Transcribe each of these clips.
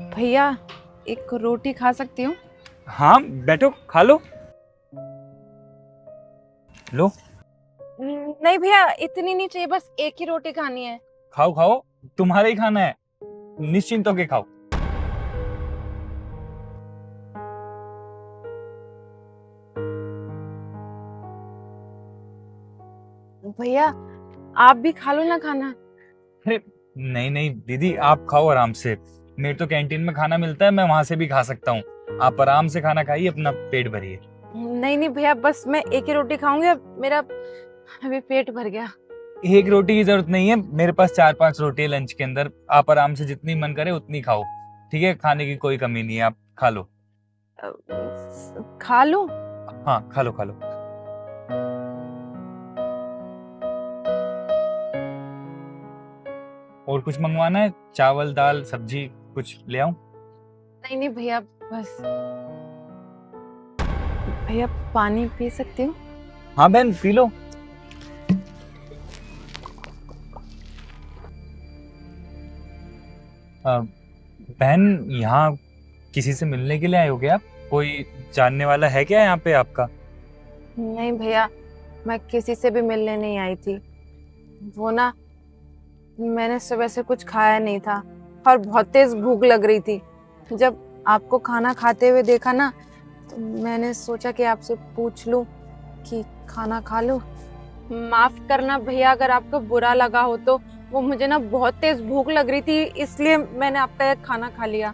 भैया, एक रोटी खा सकती हूँ? हाँ बैठो खा लो। लो नहीं भैया, इतनी नहीं चाहिए, बस एक ही रोटी खानी है। खाओ खाओ, तुम्हारा ही खाना है, निश्चिंत होके खाओ। भैया, आप भी खा लो ना खाना। अरे नहीं नहीं दीदी, आप खाओ आराम से। मेरे तो कैंटीन में खाना मिलता है, मैं वहां से भी खा सकता हूँ। आप आराम से खाना खाइए, अपना पेट भरिए। नहीं नहीं भैया, बस मैं एक ही रोटी खाऊंगी, मेरा अभी पेट भर गया। एक रोटी की जरूरत नहीं है, मेरे पास 4-5 रोटी है लंच के अंदर। आप आराम से जितनी मन करे उतनी खाओ, ठीक है? खाने की कोई कमी नहीं है, आप खा लो। खा लो। हाँ खा लो खा लो। और कुछ मंगवाना है? चावल दाल सब्जी कुछ ले आऊं? नहीं नहीं भैया, बस। भैया, पानी पी सकती हूँ? हाँ बहन पी लो। बहन, यहाँ किसी से मिलने के लिए आए हो क्या आप? कोई जानने वाला है क्या यहाँ पे आपका? नहीं भैया, मैं किसी से भी मिलने नहीं आई थी। वो ना, मैंने सुबह से कुछ खाया नहीं था और बहुत तेज भूख लग रही थी। जब आपको खाना खाते हुए देखा ना, तो मैंने सोचा कि आपसे पूछ लूं कि खाना खा लूं। माफ करना भैया अगर आपको बुरा लगा हो तो। वो मुझे ना बहुत तेज भूख लग रही थी, इसलिए मैंने आपका ये खाना खा लिया।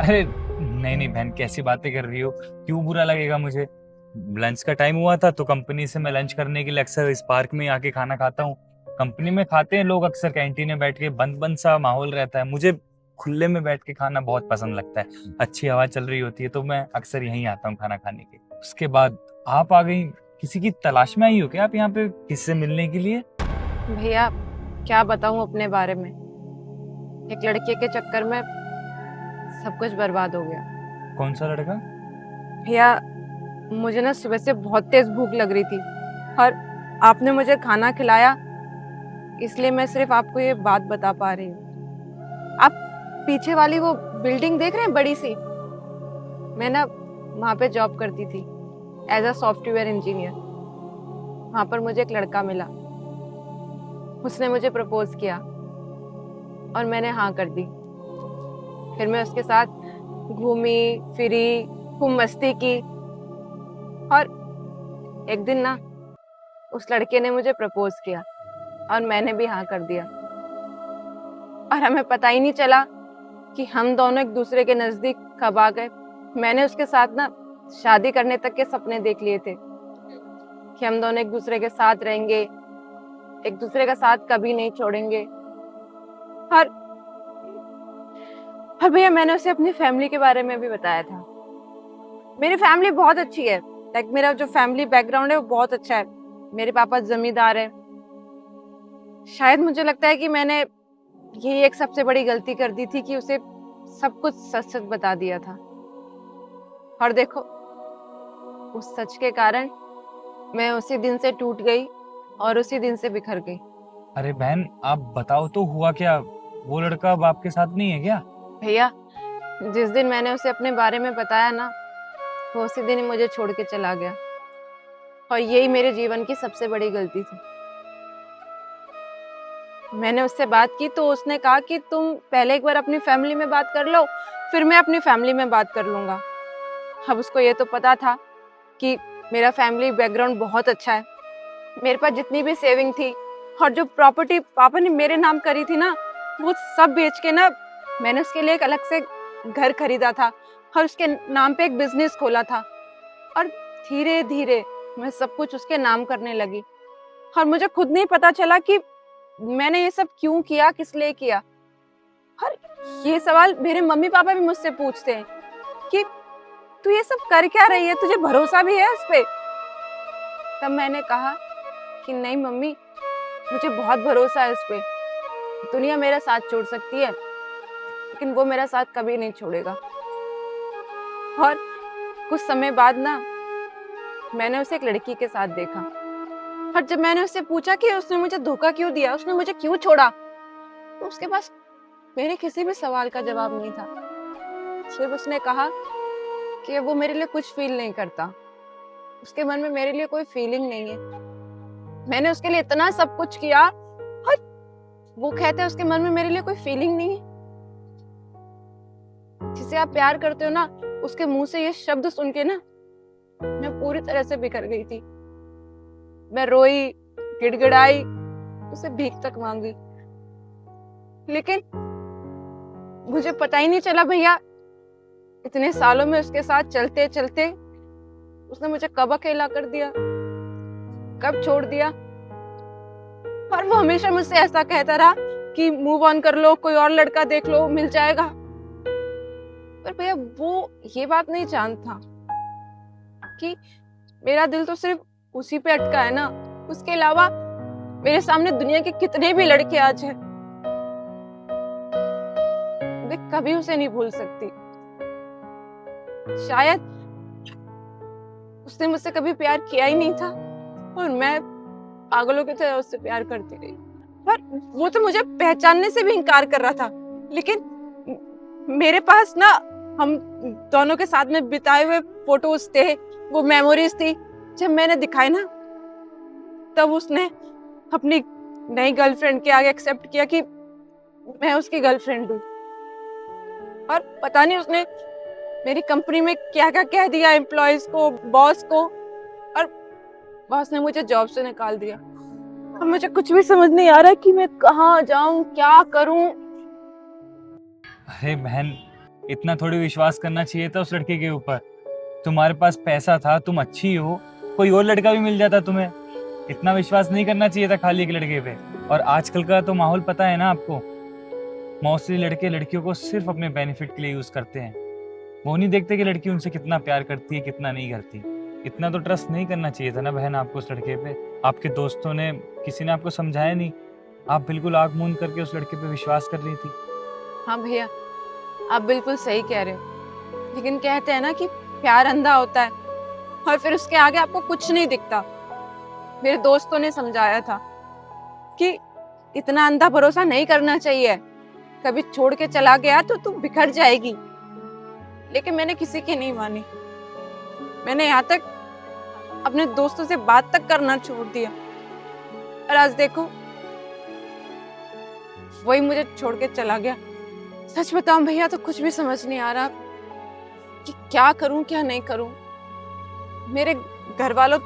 अरे नहीं नहीं बहन, कैसी बातें कर रही हो? क्यों बुरा लगेगा मुझे? लंच का टाइम हुआ था तो कंपनी से मैं लंच करने के लिए अक्सर इस पार्क में आके खाना खाता हूँ। कंपनी में खाते हैं लोग अक्सर कैंटीन में बैठ के, बंद बंद सा माहौल रहता है। मुझे खुले में बैठ के खाना बहुत पसंद लगता है। अच्छी हवा चल रही होती है तो मैं अक्सर यहीं आता हूँ खाना खाने के। उसके बाद आप आ गई। किसी की तलाश में आई हो क्या आप यहाँ पे, किससे मिलने के लिए? भैया, क्या बताऊं अपने बारे में। एक लड़के के चक्कर में सब कुछ बर्बाद हो गया। कौन सा लड़का? भैया, मुझे ना सुबह से बहुत तेज भूख लग रही थी और आपने मुझे खाना खिलाया, इसलिए मैं सिर्फ आपको ये बात बता पा रही हूँ। आप पीछे वाली वो बिल्डिंग देख रहे हैं, बड़ी सी? मैं ना वहां पे जॉब करती थी एज अ सॉफ्टवेयर इंजीनियर। वहां पर मुझे एक लड़का मिला। उसने मुझे प्रपोज किया और मैंने हाँ कर दी। फिर मैं उसके साथ घूमी फिरी, खूब मस्ती की और एक दिन ना उस लड़के ने मुझे प्रपोज किया और मैंने भी हाँ कर दिया। और हमें पता ही नहीं चला कि हम दोनों एक दूसरे के नजदीक कब आ गए। मैंने उसके साथ ना शादी करने तक के सपने देख लिए थे कि हम दोनों एक दूसरे के साथ रहेंगे, एक दूसरे का साथ कभी नहीं छोड़ेंगे। और और भैया, मैंने उसे अपनी फैमिली के बारे में भी बताया था। मेरी फैमिली बहुत अच्छी है। लाइक मेरा जो फैमिली बैकग्राउंड है वो बहुत अच्छा है। मेरे पापा जमींदार है। शायद मुझे लगता है कि मैंने यही एक सबसे बड़ी गलती कर दी थी कि उसे सब कुछ सच सच बता दिया था। और देखो, उस सच के कारण मैं उसी दिन से टूट गई और उसी दिन से बिखर गई। अरे बहन आप बताओ तो हुआ क्या? वो लड़का अब आपके साथ नहीं है क्या? भैया, जिस दिन मैंने उसे अपने बारे में बताया ना, वो उसी दिन ही मुझे छोड़ के चला गया। और यही मेरे जीवन की सबसे बड़ी गलती थी। मैंने उससे बात की तो उसने कहा कि तुम पहले एक बार अपनी फैमिली में बात कर लो, फिर मैं अपनी फैमिली में बात कर लूंगा। अब उसको ये तो पता था कि मेरा फैमिली बैकग्राउंड बहुत अच्छा है। मेरे पास जितनी भी सेविंग थी और जो प्रॉपर्टी पापा ने मेरे नाम करी थी ना, वो सब बेच के ना मैंने उसके लिए एक अलग से घर खरीदा था और उसके नाम पे एक बिजनेस खोला था। और धीरे धीरे मैं सब कुछ उसके नाम करने लगी और मुझे खुद नहीं पता चला कि मैंने ये सब क्यों किया, किस लिए किया। और ये सवाल मेरे मम्मी पापा भी मुझसे पूछते हैं कि तू ये सब कर क्या रही है, तुझे भरोसा भी है इस पे? तब मैंने कहा कि नहीं मम्मी, मुझे बहुत भरोसा है इस पे। दुनिया मेरा साथ छोड़ सकती है लेकिन वो मेरा साथ कभी नहीं छोड़ेगा। और कुछ समय बाद ना मैंने उसे एक लड़की के साथ देखा और जब मैंने उससे पूछा कि उसने मुझे धोखा क्यों दिया, उसने मुझे क्यों छोड़ा, तो उसके पास मेरे किसी भी सवाल का जवाब नहीं था। सिर्फ उसने कहा कि वो मेरे लिए कुछ फील नहीं करता, उसके मन में मेरे लिए कोई फीलिंग नहीं है। मैंने उसके लिए इतना सब कुछ किया और वो कहता है उसके मन में मेरे लिए कोई फीलिंग नहीं है। जिसे आप प्यार करते हो ना, उसके मुंह से ये शब्द सुन के ना मैं पूरी तरह से बिखर गई थी। मैं रोई, गिड़गिड़ाई, उसे भीख तक मांगी, लेकिन मुझे पता ही नहीं चला भैया, इतने सालों में उसके साथ चलते चलते उसने मुझे कब अकेला कर दिया, कब छोड़ दिया। और वो हमेशा मुझसे ऐसा कहता रहा कि मूव ऑन कर लो, कोई और लड़का देख लो, मिल जाएगा। पर भैया वो ये बात नहीं जानता कि मेरा दिल तो सिर्फ उसी पे अटका है ना। उसके अलावा मेरे सामने दुनिया के कितने भी लड़के आज हैं, मैं कभी उसे नहीं भूल सकती। शायद उसने मुझसे कभी प्यार किया ही नहीं था और मैं पागलों की तरह उससे प्यार करती रही। पर वो तो मुझे पहचानने से भी इनकार कर रहा था। लेकिन मेरे पास ना हम दोनों के साथ में बिताए हुए फोटोज थे, वो मेमोरीज थी। जब मैंने दिखाई ना, तब उसने अपनी नई गर्लफ्रेंड के आगे एक्सेप्ट किया कि मैं उसकी गर्लफ्रेंड हूँ। और पता नहीं उसने मेरी कंपनी में क्या क्या कह दिया एम्प्लॉयज को, बॉस को, और बॉस ने मुझे जॉब से निकाल दिया। अब मुझे कुछ भी समझ नहीं आ रहा कि मैं कहाँ जाऊं, क्या करूं। अरे बहन, इतना थोड़ी विश्वास करना चाहिए था उस लड़के के ऊपर। तुम्हारे पास पैसा था, तुम अच्छी हो, कोई और लड़का भी मिल जाता तुम्हें। इतना विश्वास नहीं करना चाहिए था खाली एक लड़के पे। और आजकल का तो माहौल पता है ना आपको, मोस्टली लड़के लड़कियों को सिर्फ अपने बेनिफिट के लिए यूज करते हैं। वो नहीं देखते कि लड़की उनसे कितना प्यार करती है, कितना नहीं करती। इतना तो ट्रस्ट नहीं करना चाहिए था ना बहन आपको उस लड़के पे। आपके दोस्तों ने, किसी ने आपको समझाया नहीं, आप बिल्कुल आंख मूंद करके उस लड़के पे विश्वास कर रही थी। हाँ भैया, आप बिल्कुल सही कह रहे हो, लेकिन कहते हैं ना कि प्यार अंधा होता है और फिर उसके आगे आपको कुछ नहीं दिखता। मेरे दोस्तों ने समझाया था कि इतना अंधा भरोसा नहीं करना चाहिए, कभी छोड़ के चला गया तो तू बिखर जाएगी। लेकिन मैंने किसी की नहीं मानी। मैंने यहाँ तक अपने दोस्तों से बात तक करना छोड़ दिया। और आज देखो, वही मुझे छोड़ के चला गया। सच बताऊं भैया तो कुछ भी समझ नहीं आ रहा कि क्या करूं क्या नहीं करूं। मेरे घर वालों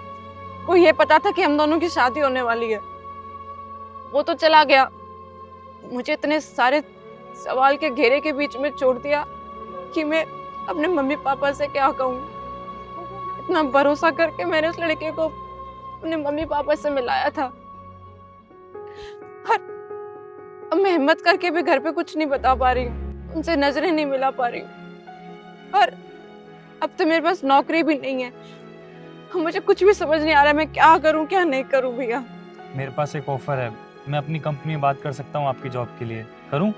को ये पता था कि हम दोनों की शादी होने वाली है, वो तो चला गया, मुझे इतने सारे सवाल के घेरे के बीच में छोड़ दिया कि मैं अपने मम्मी पापा से क्या कहूं। इतना भरोसा करके मैंने उस लड़के को अपने मम्मी पापा से मिलाया था, और अब मैं हिम्मत करके भी घर पे कुछ नहीं बता पा रही हूँ, उनसे नजरें नहीं मिला पा रही हूँ। और अब तो मेरे पास नौकरी भी नहीं है। मुझे कुछ भी समझ नहीं आ रहा है, मैं क्या करूं क्या नहीं करूं भैया। मेरे पास एक ऑफर है, मैं अपनी कंपनी में बात कर सकता हूँ आपकी जॉब के लिए। करूँ?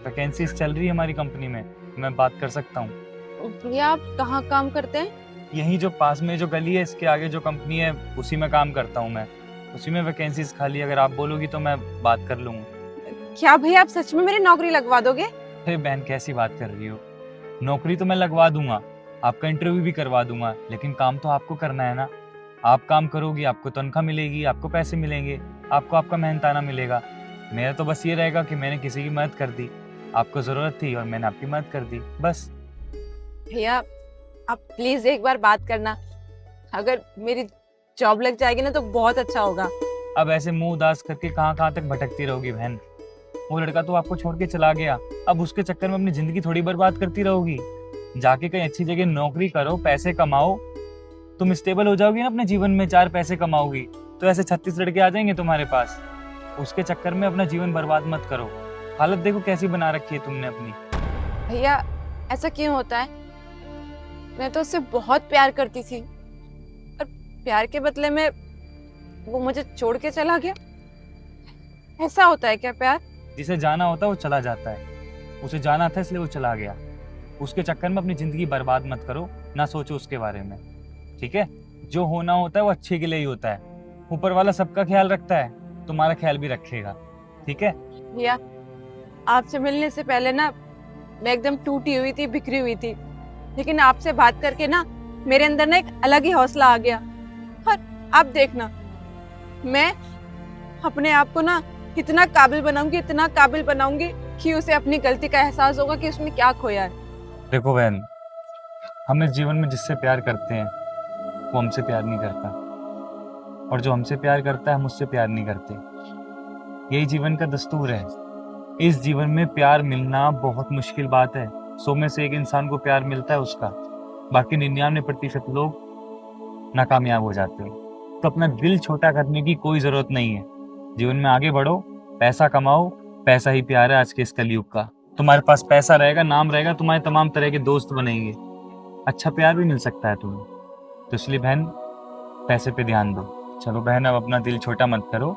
वैकेंसीज चल रही है हमारी कंपनी में, मैं बात कर सकता हूँ। भैया आप कहाँ काम करते हैं? यहीं जो पास में जो गली है, इसके आगे जो कंपनी है, उसी में काम करता हूँ मैं। उसी में वैकेंसीज खाली, अगर आप बोलोगी तो मैं बात कर लूँगा। क्या भैया आप सच में मेरी नौकरी लगवा दोगे? अरे बहन, कैसी बात कर रही हो? नौकरी तो मैं लगवा दूंगा, आपका इंटरव्यू भी करवा दूंगा, लेकिन काम तो आपको करना है ना। आप काम करोगी, आपको तनख्वाह मिलेगी, आपको पैसे मिलेंगे, आपको आपका मेहनताना मिलेगा। मेरा तो बस ये रहेगा कि मैंने किसी की मदद कर दी, आपको जरूरत थी और मैंने आपकी मदद कर दी, बस। भैया आप प्लीज एक बार बात करना, अगर मेरी जॉब लग जाएगी ना तो बहुत अच्छा होगा। अब ऐसे मुंह उदास करके कहाँ कहाँ तक भटकती रहोगी बहन? वो लड़का तो आपको छोड़ के चला गया, अब उसके चक्कर में अपनी जिंदगी थोड़ी बर्बाद करती रहोगी। जाके कहीं अच्छी जगह नौकरी करो, पैसे कमाओ, तुम स्टेबल हो जाओगी ना अपने जीवन में, 4 पैसे कमाओगी, तो ऐसे 36 लड़के आ जाएंगे तुम्हारे पास। उसके चक्कर में अपना जीवन बर्बाद मत करो। हालत देखो कैसी बना रखी है तुमने अपनी। भैया ऐसा क्यों होता है? मैं तो उससे बहुत प्यार करती थी और प्यार के बदले में वो मुझे छोड़ के चला गया। ऐसा होता है क्या प्यार? जिसे जाना होता है वो चला जाता है, उसे जाना था इसलिए वो चला गया। उसके चक्कर में अपनी जिंदगी बर्बाद मत करो, ना सोचो उसके बारे में, ठीक है? जो होना होता है वो अच्छे के लिए ही होता है। ऊपर वाला सबका ख्याल रखता है, तुम्हारा ख्याल भी रखेगा, ठीक है? भैया आपसे मिलने से पहले ना मैं एकदम टूटी हुई थी, बिखरी हुई थी। लेकिन आपसे बात करके ना मेरे अंदर ना एक अलग ही हौसला आ गया। और आप देखना, मैं अपने आप को ना इतना काबिल बनाऊंगी, इतना काबिल बनाऊंगी कि उसे अपनी गलती का एहसास होगा कि उसने क्या खोया है। देखो बहन, हम इस जीवन में जिससे प्यार करते हैं वो हमसे प्यार नहीं करता, और जो हमसे प्यार करता है हम उससे प्यार नहीं करते। यही जीवन का दस्तूर है। इस जीवन में प्यार मिलना बहुत मुश्किल बात है। 100 में से एक इंसान को प्यार मिलता है उसका, बाकी 99% लोग नाकामयाब हो जाते हैं। तो अपना दिल छोटा करने की कोई जरूरत नहीं है। जीवन में आगे बढ़ो, पैसा कमाओ, पैसा ही प्यार है आज के इस कलयुग का। तुम्हारे पास पैसा रहेगा, नाम रहेगा, तुम्हारे तमाम तरह के दोस्त बनेंगे, अच्छा प्यार भी मिल सकता है तुम्हें। तो इसलिए बहन, पैसे पे ध्यान दो। चलो बहन, अब अपना दिल छोटा मत करो।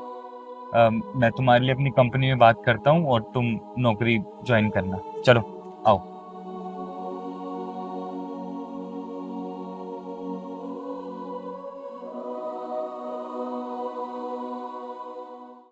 मैं तुम्हारे लिए अपनी कंपनी में बात करता हूँ और तुम नौकरी ज्वाइन करना। चलो आओ।